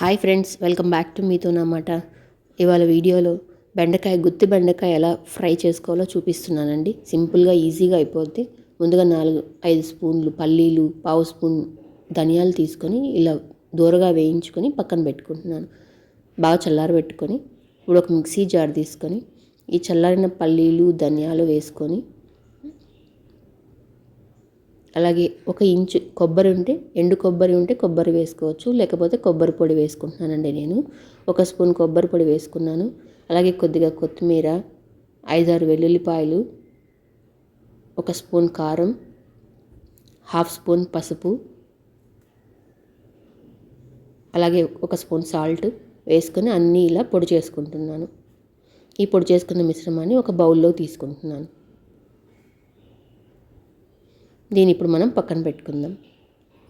Hi friends, welcome back to మీతోనామాట. ఇవాళ వీడియోలో గుత్తి బెండకాయ ఎలా ఫ్రై చేసుకోవాలో చూపిస్తున్నానండి. సింపుల్గా ఈజీగా అయిపోద్ది. ముందుగా 4-5 స్పూన్లు పల్లీలు, పావు స్పూన్ ధనియాలు తీసుకొని ఇలా దూరగా వేయించుకొని పక్కన పెట్టుకుంటున్నాను. బాగా చల్లారబెట్టుకొని ఇప్పుడు ఒక మిక్సీ జార్ తీసుకొని ఈ చల్లారిన పల్లీలు, ధనియాలు వేసుకొని అలాగే 1 ఇంచు కొబ్బరి ఉంటే, ఎండు కొబ్బరి ఉంటే కొబ్బరి వేసుకోవచ్చు, లేకపోతే కొబ్బరి పొడి వేసుకుంటున్నానండి. నేను 1 స్పూన్ కొబ్బరి పొడి వేసుకున్నాను. అలాగే కొద్దిగా కొత్తిమీర, 5-6 వెల్లుల్లిపాయలు, 1 స్పూన్ కారం, 1/2 స్పూన్ పసుపు, అలాగే 1 స్పూన్ సాల్ట్ వేసుకొని అన్నీ ఇలా పొడి చేసుకుంటున్నాను. ఈ పొడి చేసుకున్న మిశ్రమాన్ని ఒక బౌల్లో తీసుకుంటున్నాను. దీన్ని ఇప్పుడు మనం పక్కన పెట్టుకుందాం.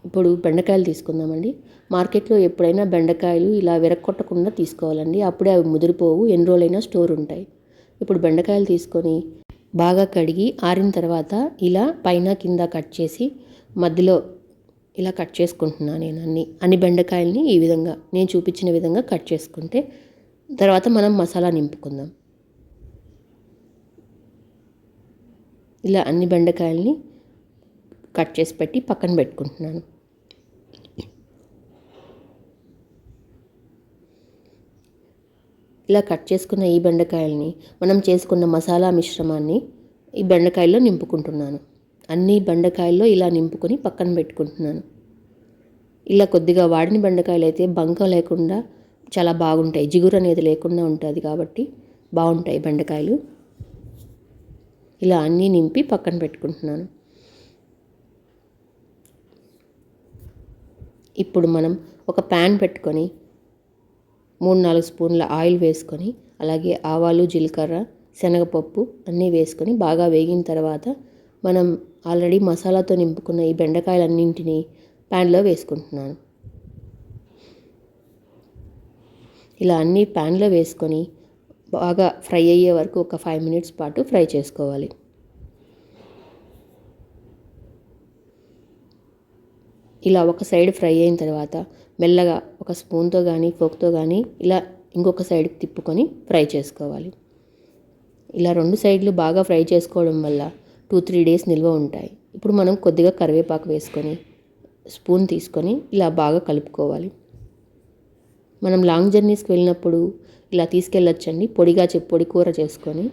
ఇప్పుడు బెండకాయలు తీసుకుందామండి. మార్కెట్లో ఎప్పుడైనా బెండకాయలు ఇలా విరక్కొట్టకుండా తీసుకోవాలండి. అప్పుడే అవి ముదిరిపోవు, ఎన్ని రోజులైనా స్టోర్ ఉంటాయి. ఇప్పుడు బెండకాయలు తీసుకొని బాగా కడిగి ఆరిన తర్వాత ఇలా పైన కింద కట్ చేసి మధ్యలో ఇలా కట్ చేసుకుంటున్నాను. నేను అన్ని బెండకాయలని ఈ విధంగా నేను చూపించిన విధంగా కట్ చేసుకుంటే తర్వాత మనం మసాలా నింపుకుందాం. ఇలా అన్ని బెండకాయలని కట్ చేసి పెట్టి పక్కన పెట్టుకుంటున్నాను. ఇలా కట్ చేసుకున్న ఈ బెండకాయలని మనం చేసుకున్న మసాలా మిశ్రమాన్ని ఈ బెండకాయల్లో నింపుకుంటున్నాను. అన్ని బెండకాయల్లో ఇలా నింపుకొని పక్కన పెట్టుకుంటున్నాను. ఇలా కొద్దిగా వాడిన బెండకాయలు అయితే బంక లేకుండా చాలా బాగుంటాయి, జిగురు అనేది లేకుండా ఉంటుంది కాబట్టి బాగుంటాయి బెండకాయలు. ఇలా అన్నీ నింపి పక్కన పెట్టుకుంటున్నాను. ఇప్పుడు మనం ఒక ప్యాన్ పెట్టుకొని 3-4 స్పూన్ల ఆయిల్ వేసుకొని అలాగే ఆవాలు, జీలకర్ర, శనగపప్పు అన్నీ వేసుకొని బాగా వేగిన తర్వాత మనం ఆల్రెడీ మసాలాతో నింపుకున్న ఈ బెండకాయలన్నింటినీ ప్యాన్లో వేసుకుంటున్నాను. ఇలా అన్నీ ప్యాన్లో వేసుకొని బాగా ఫ్రై అయ్యే వరకు ఒక 5 మినిట్స్ పాటు ఫ్రై చేసుకోవాలి. ఇలా ఒక సైడ్ ఫ్రై అయిన తర్వాత మెల్లగా ఒక స్పూన్తో కానీ ఫోక్తో కానీ ఇలా ఇంకొక సైడ్కి తిప్పుకొని ఫ్రై చేసుకోవాలి. ఇలా 2 సైడ్లు బాగా ఫ్రై చేసుకోవడం వల్ల 2-3 డేస్ నిల్వ ఉంటాయి. ఇప్పుడు మనం కొద్దిగా కరివేపాకు వేసుకొని స్పూన్ తీసుకొని ఇలా బాగా కలుపుకోవాలి. మనం లాంగ్ జర్నీస్కి వెళ్ళినప్పుడు ఇలా తీసుకెళ్ళొచ్చండి, పొడి కూర చేసుకొని.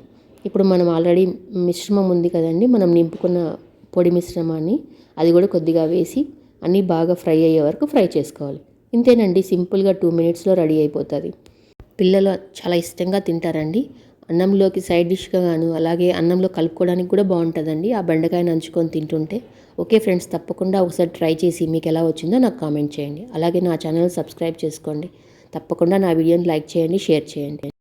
ఇప్పుడు మనం ఆల్రెడీ మిశ్రమం ఉంది కదండి, మనం నింపుకున్న పొడి మిశ్రమాన్ని అది కూడా కొద్దిగా వేసి అన్నీ బాగా ఫ్రై అయ్యే వరకు ఫ్రై చేసుకోవాలి. ఇంతేనండి, సింపుల్గా 2 మినిట్స్లో రెడీ అయిపోతుంది. పిల్లలు చాలా ఇష్టంగా తింటారండి. అన్నంలోకి సైడ్ డిష్గా గాను అలాగే అన్నంలో కలుపుకోవడానికి కూడా బాగుంటుందండి ఆ బెండకాయ నంచుకొని తింటుంటే. ఓకే ఫ్రెండ్స్, తప్పకుండా ఒకసారి ట్రై చేసి మీకు ఎలా వచ్చిందో నాకు కామెంట్ చేయండి. అలాగే నా ఛానల్ సబ్స్క్రైబ్ చేసుకోండి. తప్పకుండా నా వీడియోని లైక్ చేయండి, షేర్ చేయండి.